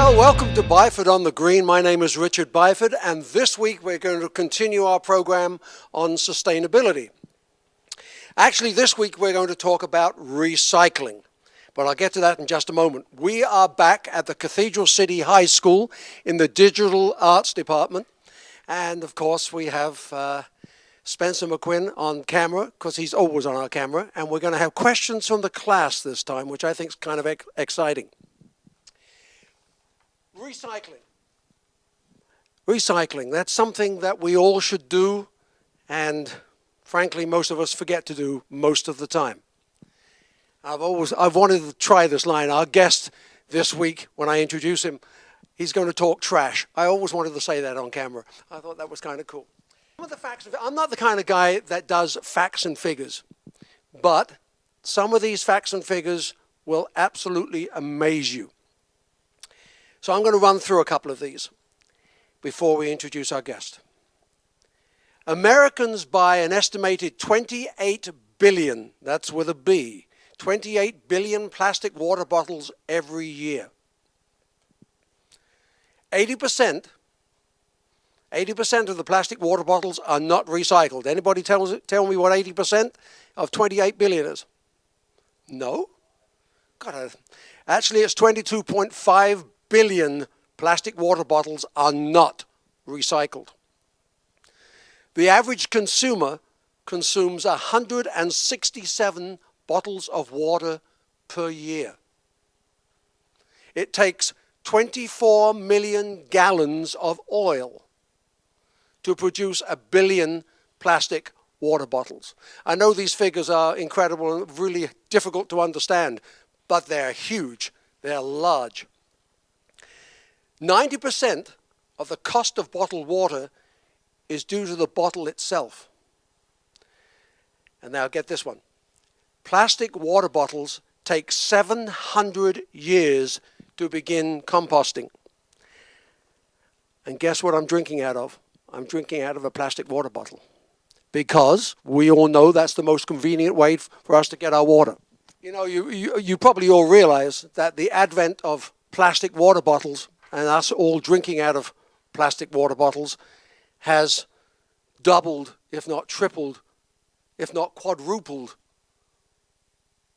Well, welcome to Byford on the Green. My name is Richard Byford, and this week we're going to continue our program on sustainability. Actually, this week we're going to talk about recycling, but I'll get to that in just a moment. We are back at the Cathedral City High School in the Digital Arts Department, and of course we have Spencer McQuinn on camera, because he's always on our camera, and we're going to have questions from the class this time, which I think is kind of exciting. Recycling, that's something that we all should do, and frankly, most of us forget to do most of the time. I've wanted to try this line. Our guest this week, when I introduce him, he's going to talk trash. I always wanted to say that on camera. I thought that was kind of cool. I'm not the kind of guy that does facts and figures, but some of these facts and figures will absolutely amaze you. So I'm going to run through a couple of these before we introduce our guest. Americans buy an estimated 28 billion, that's with a B, 28 billion plastic water bottles every year. 80% of the plastic water bottles are not recycled. Anybody tell me what 80% of 28 billion is? No? Actually, it's 22.5 billion plastic water bottles are not recycled. The average consumer consumes 167 bottles of water per year. It takes 24 million gallons of oil to produce 1 billion plastic water bottles. I know these figures are incredible and really difficult to understand, but they're huge, they're large. 90% of the cost of bottled water is due to the bottle itself. And now get this one. Plastic water bottles take 700 years to begin composting. And guess what I'm drinking out of? I'm drinking out of a plastic water bottle. Because we all know that's the most convenient way for us to get our water. You know, you probably all realize that the advent of plastic water bottles and us all drinking out of plastic water bottles has doubled, if not tripled, if not quadrupled,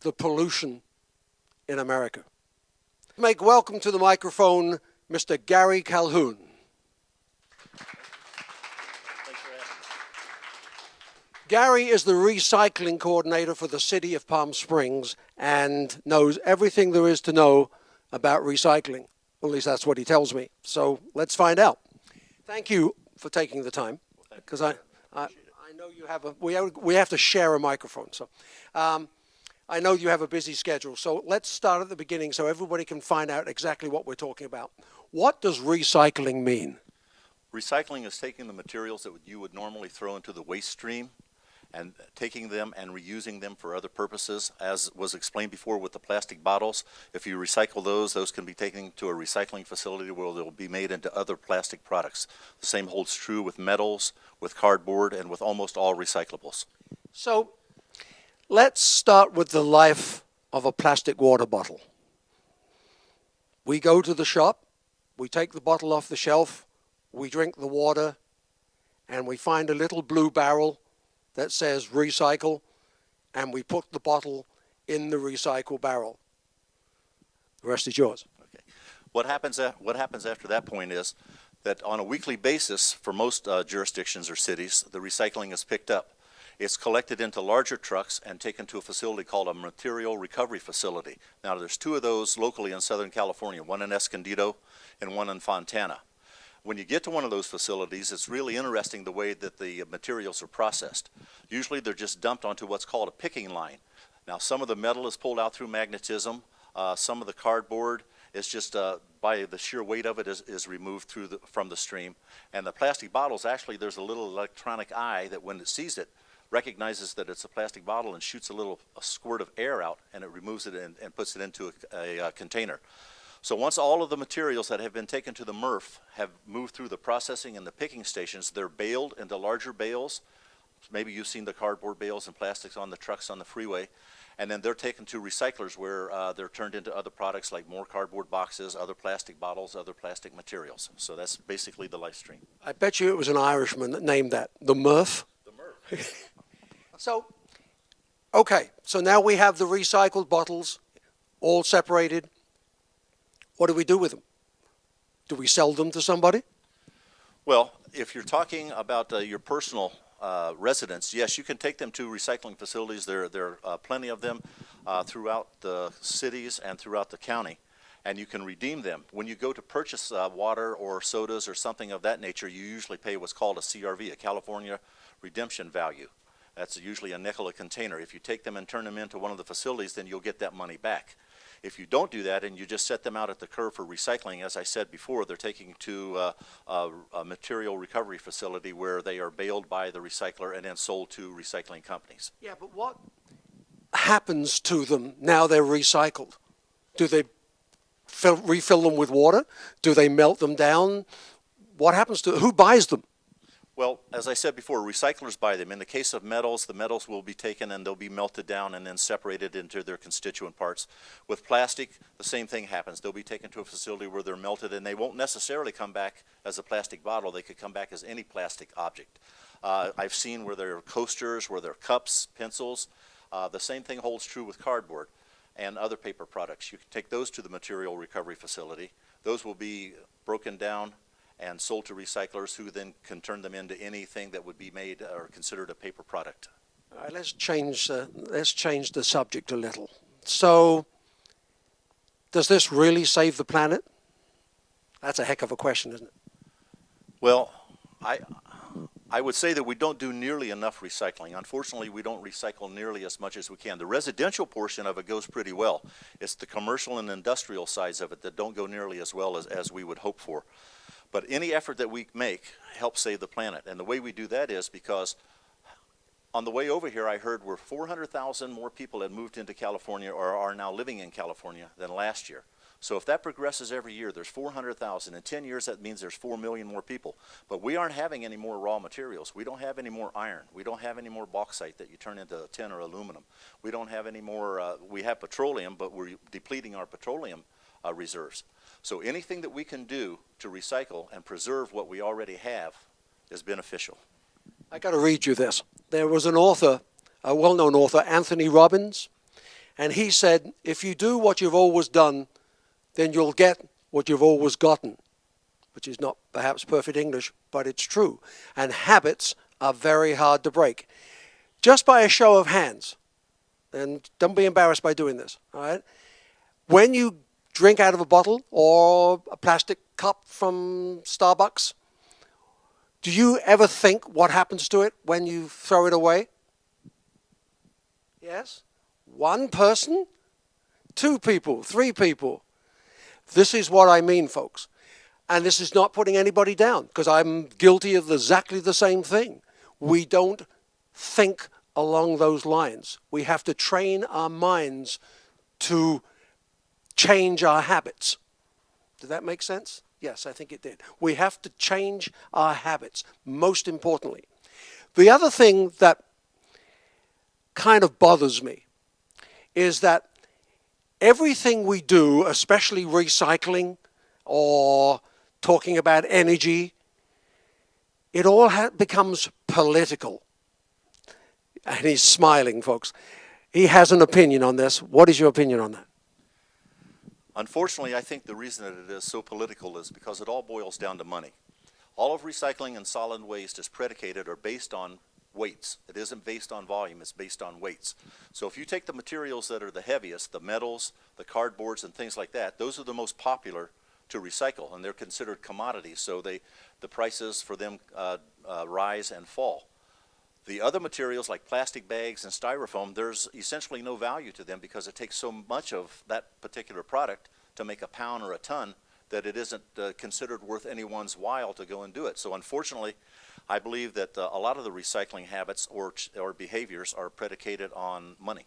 the pollution in America. Make welcome to the microphone, Mr. Gary Calhoun. Thanks for having me. Gary is the recycling coordinator for the city of Palm Springs and knows everything there is to know about recycling. At least that's what he tells me. So let's find out. Thank you for taking the time, because I know you have we have to share a microphone. So I know you have a busy schedule. So let's start at the beginning so everybody can find out exactly what we're talking about. What does recycling mean? Recycling is taking the materials that you would normally throw into the waste stream and taking them and reusing them for other purposes, as was explained before with the plastic bottles. If you recycle those can be taken to a recycling facility where they'll be made into other plastic products. The same holds true with metals, with cardboard, and with almost all recyclables. So let's start with the life of a plastic water bottle. We go to the shop, we take the bottle off the shelf, we drink the water, and we find a little blue barrel that says recycle, and we put the bottle in the recycle barrel. The rest is yours. Okay. What happens after that point is that on a weekly basis for most jurisdictions or cities, the recycling is picked up. It's collected into larger trucks and taken to a facility called a material recovery facility. Now there's 2 of those locally in Southern California, one in Escondido and one in Fontana. When you get to one of those facilities, it's really interesting the way that the materials are processed. Usually they're just dumped onto what's called a picking line. Now some of the metal is pulled out through magnetism, some of the cardboard is just by the sheer weight of it is removed from the stream. And the plastic bottles, actually there's a little electronic eye that when it sees it, recognizes that it's a plastic bottle and shoots a squirt of air out, and it removes it and puts it into a container. So once all of the materials that have been taken to the MRF have moved through the processing and the picking stations, they're baled into larger bales, maybe you've seen the cardboard bales and plastics on the trucks on the freeway, and then they're taken to recyclers where they're turned into other products like more cardboard boxes, other plastic bottles, other plastic materials. So that's basically the life stream. I bet you it was an Irishman that named that, the Murph. The MRF. So, okay, so now we have the recycled bottles all separated. What do we do with them? Do we sell them to somebody? Well, if you're talking about your personal residents, yes, you can take them to recycling facilities. There are plenty of them throughout the cities and throughout the county, and you can redeem them. When you go to purchase water or sodas or something of that nature, you usually pay what's called a CRV, a California Redemption Value. That's usually a nickel a container. If you take them and turn them into one of the facilities, then you'll get that money back. If you don't do that and you just set them out at the curb for recycling, as I said before, they're taking to a material recovery facility where they are baled by the recycler and then sold to recycling companies. Yeah, but what happens to them now they're recycled? Do they refill them with water? Do they melt them down? What happens to who buys them? Well, as I said before, recyclers buy them. In the case of metals, the metals will be taken and they'll be melted down and then separated into their constituent parts. With plastic, the same thing happens. They'll be taken to a facility where they're melted, and they won't necessarily come back as a plastic bottle. They could come back as any plastic object. I've seen where there are coasters, where there are cups, pencils. The same thing holds true with cardboard and other paper products. You can take those to the material recovery facility. Those will be broken down and sold to recyclers who then can turn them into anything that would be made or considered a paper product. All right, let's change the subject a little. So, does this really save the planet? That's a heck of a question, isn't it? Well, I would say that we don't do nearly enough recycling. Unfortunately, we don't recycle nearly as much as we can. The residential portion of it goes pretty well. It's the commercial and industrial sides of it that don't go nearly as well as we would hope for. But any effort that we make helps save the planet. And the way we do that is because on the way over here, I heard where 400,000 more people had moved into California or are now living in California than last year. So if that progresses every year, there's 400,000. In 10 years, that means there's 4 million more people. But we aren't having any more raw materials. We don't have any more iron. We don't have any more bauxite that you turn into tin or aluminum. We don't have any more, we have petroleum, but we're depleting our petroleum reserves. So anything that we can do to recycle and preserve what we already have is beneficial. I got to read you this. There was an author, a well-known author, Anthony Robbins, and he said, if you do what you've always done, then you'll get what you've always gotten, which is not perhaps perfect English, but it's true. And habits are very hard to break. Just by a show of hands, and don't be embarrassed by doing this, all right? When you drink out of a bottle or a plastic cup from Starbucks, do you ever think what happens to it when you throw it away? Yes? One person? 2 people? 3 people? This is what I mean, folks. And this is not putting anybody down, because I'm guilty of exactly the same thing. We don't think along those lines. We have to train our minds to change our habits. Did that make sense? Yes, I think it did. We have to change our habits, most importantly. The other thing that kind of bothers me is that everything we do, especially recycling or talking about energy, it all becomes political. And he's smiling, folks. He has an opinion on this. What is your opinion on that? Unfortunately, I think the reason that it is so political is because it all boils down to money. All of recycling and solid waste is predicated or based on weights. It isn't based on volume, it's based on weights. So if you take the materials that are the heaviest, the metals, the cardboards, and things like that, those are the most popular to recycle, and they're considered commodities, so the prices for them rise and fall. The other materials like plastic bags and styrofoam, there's essentially no value to them because it takes so much of that particular product to make a pound or a ton that it isn't considered worth anyone's while to go and do it. So unfortunately, I believe that a lot of the recycling habits or behaviors are predicated on money.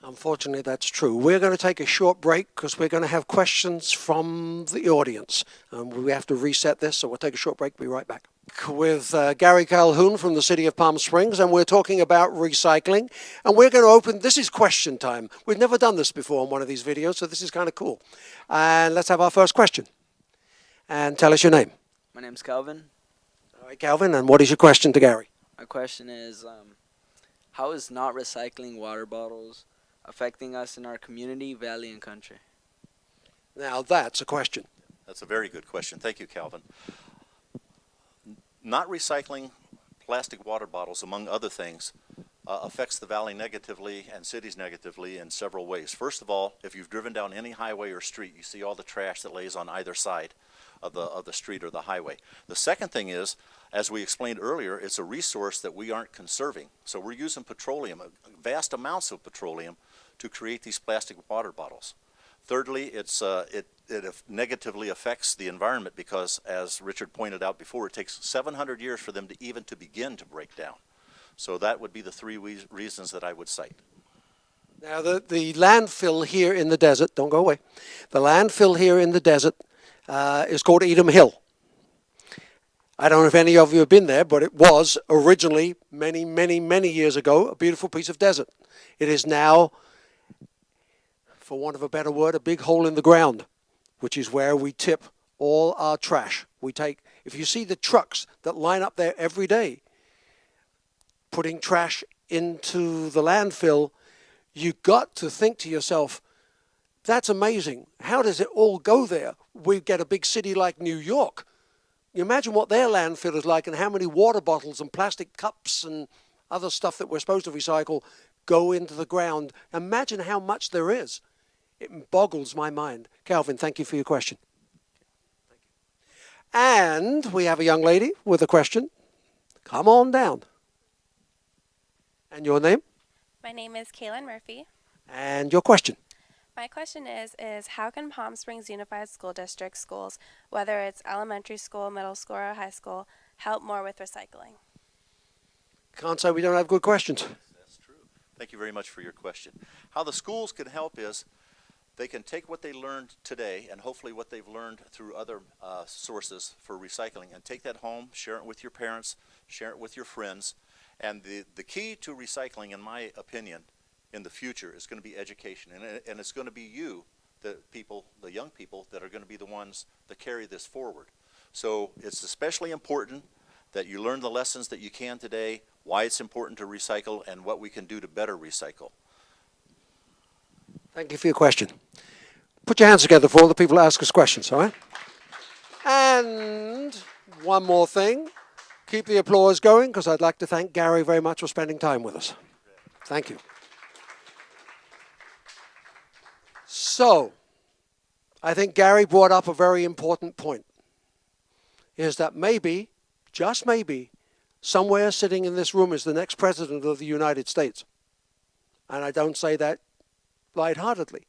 Unfortunately, that's true. We're going to take a short break because we're going to have questions from the audience. We have to reset this, so we'll take a short break. Be right back. with Gary Calhoun from the city of Palm Springs, and we're talking about recycling. And we're going to open, this is question time. We've never done this before on one of these videos, so this is kind of cool. And let's have our first question. And tell us your name. My name's Calvin. All right, Calvin, and what is your question to Gary? My question is, how is not recycling water bottles affecting us in our community, valley, and country? Now that's a question. That's a very good question. Thank you, Calvin. Not recycling plastic water bottles, among other things, affects the valley negatively and cities negatively in several ways. First of all, if you've driven down any highway or street, you see all the trash that lays on either side of the street or the highway. The second thing is, as we explained earlier, it's a resource that we aren't conserving. So we're using petroleum, vast amounts of petroleum, to create these plastic water bottles. Thirdly, it negatively affects the environment because, as Richard pointed out before, it takes 700 years for them to even begin to break down. So that would be the three reasons that I would cite. Now the landfill here in the desert, don't go away, the landfill here in the desert is called Edom Hill. I don't know if any of you have been there, but it was originally, many, many, many years ago, a beautiful piece of desert. It is now, for want of a better word, a big hole in the ground, which is where we tip all our trash. We take, if you see the trucks that line up there every day, putting trash into the landfill, you got to think to yourself, that's amazing. How does it all go there? We get a big city like New York. You imagine what their landfill is like and how many water bottles and plastic cups and other stuff that we're supposed to recycle go into the ground. Imagine how much there is. It boggles my mind. Calvin, thank you for your question. Thank you. And we have a young lady with a question. Come on down. And your name? My name is Kaylin Murphy. And your question? My question is how can Palm Springs Unified School District schools, whether it's elementary school, middle school, or high school, help more with recycling? Can't say we don't have good questions. That's true. Thank you very much for your question. How the schools can help is they can take what they learned today and hopefully what they've learned through other sources for recycling and take that home, share it with your parents, share it with your friends. And the key to recycling, in my opinion, in the future is going to be education. And it's going to be you, the young people, that are going to be the ones that carry this forward. So it's especially important that you learn the lessons that you can today, why it's important to recycle, and what we can do to better recycle. Thank you for your question. Put your hands together for all the people that ask us questions, all right? And one more thing. Keep the applause going, because I'd like to thank Gary very much for spending time with us. Thank you. So, I think Gary brought up a very important point, is that maybe, just maybe, somewhere sitting in this room is the next president of the United States. And I don't say that lightheartedly.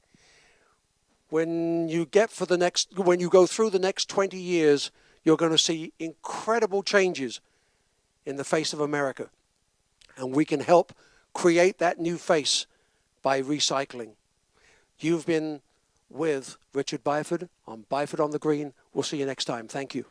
When you go through the next 20 years, you're going to see incredible changes in the face of America. And we can help create that new face by recycling. You've been with Richard Byford on Byford on the Green. We'll see you next time. Thank you.